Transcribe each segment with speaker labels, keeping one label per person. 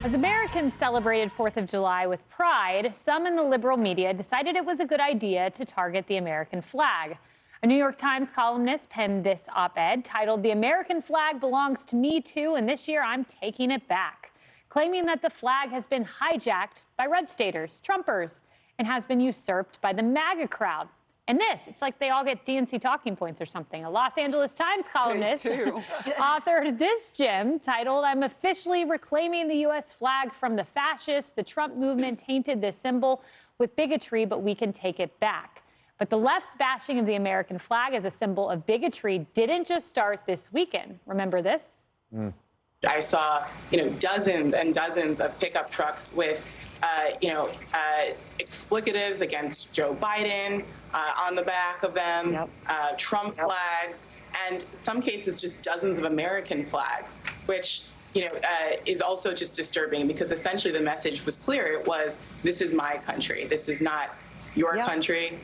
Speaker 1: As Americans celebrated 4th of July with pride, some in the liberal media decided it was a good idea to target the American flag. A New York Times columnist penned this op-ed titled, "The American flag belongs to me too, and this year I'm taking it back," claiming that the flag has been hijacked by red staters, Trumpers, and has been usurped by the MAGA crowd. And it's like they all get DNC talking points or something. A Los Angeles Times columnist authored this gem titled, "I'm officially reclaiming the U.S. flag from the fascists. The Trump movement tainted this symbol with bigotry, but we can take it back." But the left's bashing of the American flag as a symbol of bigotry didn't just start this weekend. Remember this?
Speaker 2: I saw, dozens and dozens of pickup trucks with, explicatives against Joe Biden on the back of them, Trump flags, and some cases just dozens of American flags, which, is also just disturbing because essentially the message was clear. It was, this is my country. This is not your country.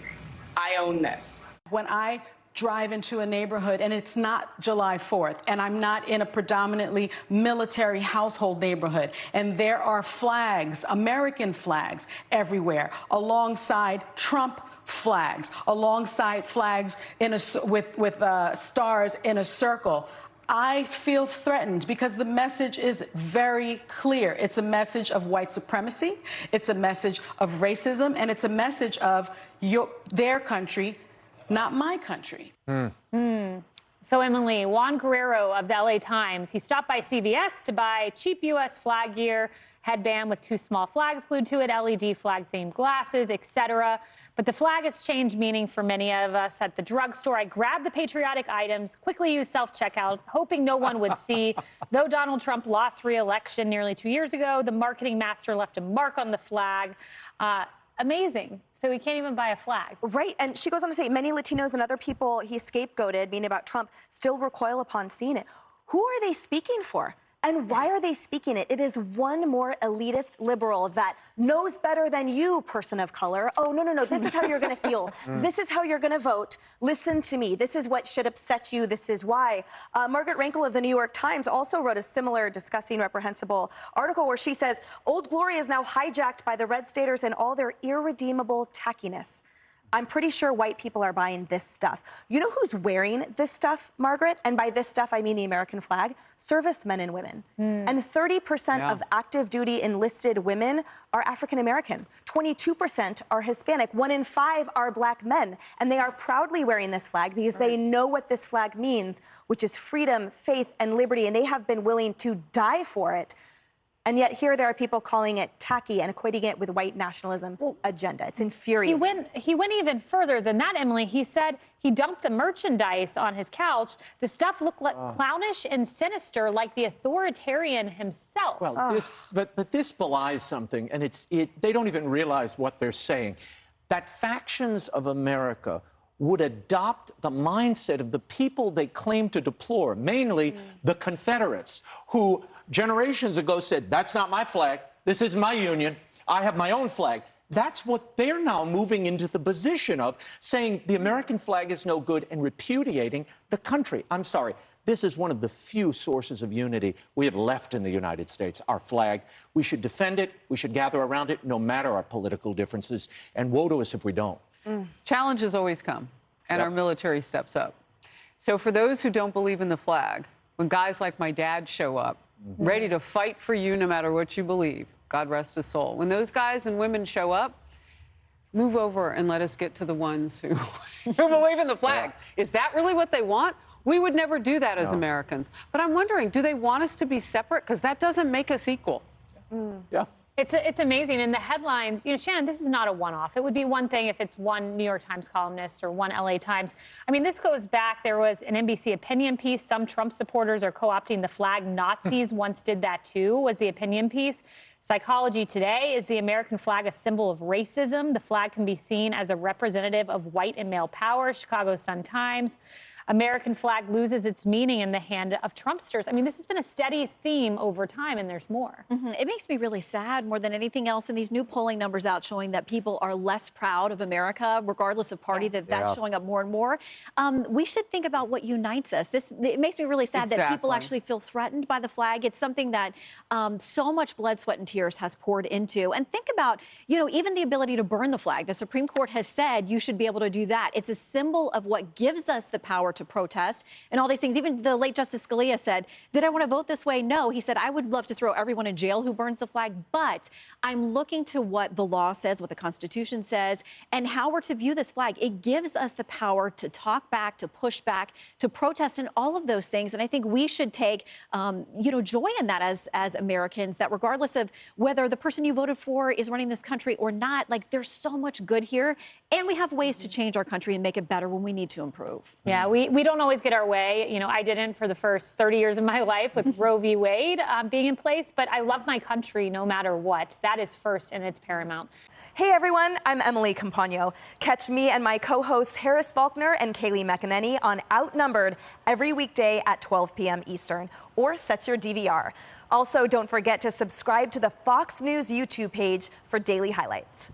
Speaker 2: I own this.
Speaker 3: When I drive into a neighborhood and it's not July 4th and I'm not in a predominantly military household neighborhood and there are flags, American flags everywhere alongside Trump flags, alongside flags with stars in a circle, I feel threatened because the message is very clear. It's a message of white supremacy, it's a message of racism, and it's a message of their country, not my country.
Speaker 1: So, Emily, Juan Guerrero of the LA Times, he stopped by CVS to buy cheap U.S. flag gear, headband with 2 small flags glued to it, LED flag-themed glasses, etc. But the flag has changed meaning for many of us. At the drugstore, I grabbed the patriotic items, quickly used self-checkout, hoping no one would see. Though Donald Trump lost re-election nearly 2 years ago, the marketing master left a mark on the flag. Amazing. So he can't even buy a flag.
Speaker 4: Right. And she goes on to say many Latinos and other people he scapegoated, meaning about Trump, still recoil upon seeing it. Who are they speaking for? And why are they speaking it? It is one more elitist liberal that knows better than you, person of color. Oh, no. This is how you're going to feel. This is how you're going to vote. Listen to me. This is what should upset you. This is why. Margaret Rankle of the New York Times also wrote a similar disgusting, reprehensible article where she says, Old Glory is now hijacked by the red staters and all their irredeemable tackiness. I'm pretty sure white people are buying this stuff. You know who's wearing this stuff, Margaret? And by this stuff, I mean the American flag. Servicemen and women. And 30% of active duty enlisted women are African American. 22% are Hispanic. 1 in 5 are black men. And they are proudly wearing this flag because they know what this flag means, which is freedom, faith, and liberty. And they have been willing to die for it. And yet here there are people calling it tacky and equating it with white nationalism agenda. It's infuriating.
Speaker 1: He went even further than that, Emily. He said he dumped the merchandise on his couch. The stuff looked like clownish and sinister, like the authoritarian himself.
Speaker 5: Well, but this belies something, and they don't even realize what they're saying. That factions of America would adopt the mindset of the people they claim to deplore, mainly the Confederates, who generations ago said, that's not my flag, this is my union, I have my own flag. That's what they're now moving into the position of, saying the American flag is no good and repudiating the country. I'm sorry, this is one of the few sources of unity we have left in the United States, our flag. We should defend it, we should gather around it, no matter our political differences, and woe to us if we don't.
Speaker 6: Challenges always come, and our military steps up. So for those who don't believe in the flag, when guys like my dad show up, ready to fight for you no matter what you believe, God rest his soul. When those guys and women show up, move over and let us get to the ones who believe in the flag. Is that really what they want? We would never do that as Americans. But I'm wondering, do they want us to be separate? Because that doesn't make us equal.
Speaker 1: It's amazing. In the headlines, Shannon, this is not a one-off. It would be one thing if it's one New York Times columnist or one LA Times. I mean, this goes back. There was an NBC opinion piece. Some Trump supporters are co-opting the flag. Nazis once did that too, was the opinion piece. Psychology Today, is the American flag a symbol of racism? The flag can be seen as a representative of white and male power. Chicago Sun-Times. American flag loses its meaning in the hand of Trumpsters. I mean, this has been a steady theme over time, and there's more.
Speaker 7: It makes me really sad more than anything else. And these new polling numbers out showing that people are less proud of America, regardless of party, that's showing up more and more. We should think about what unites us. It makes me really sad that people actually feel threatened by the flag. It's something that so much blood, sweat, and tears has poured into. And think about, you know, even the ability to burn the flag. The Supreme Court has said you should be able to do that. It's a symbol of what gives us the power to protest and all these things. Even the late Justice Scalia said, did I want to vote this way? No. He said, I would love to throw everyone in jail who burns the flag, but I'm looking to what the law says, what the Constitution says, and how we're to view this flag. It gives us the power to talk back, to push back, to protest, and all of those things. And I think we should take, you know, joy in that as Americans, that regardless of whether the person you voted for is running this country or not, like, there's so much good here, and we have ways to change our country and make it better when we need to improve.
Speaker 1: Yeah, we don't always get our way. You know, I didn't for the first 30 years of my life with Roe v. Wade being in place, but I love my country no matter what. That is first and it's paramount.
Speaker 4: Hey everyone, I'm Emily Campagno. Catch me and my co-hosts Harris Faulkner and Kaylee McEnany on Outnumbered every weekday at 12 p.m. Eastern, or set your DVR. Also, don't forget to subscribe to the Fox News YouTube page for daily highlights.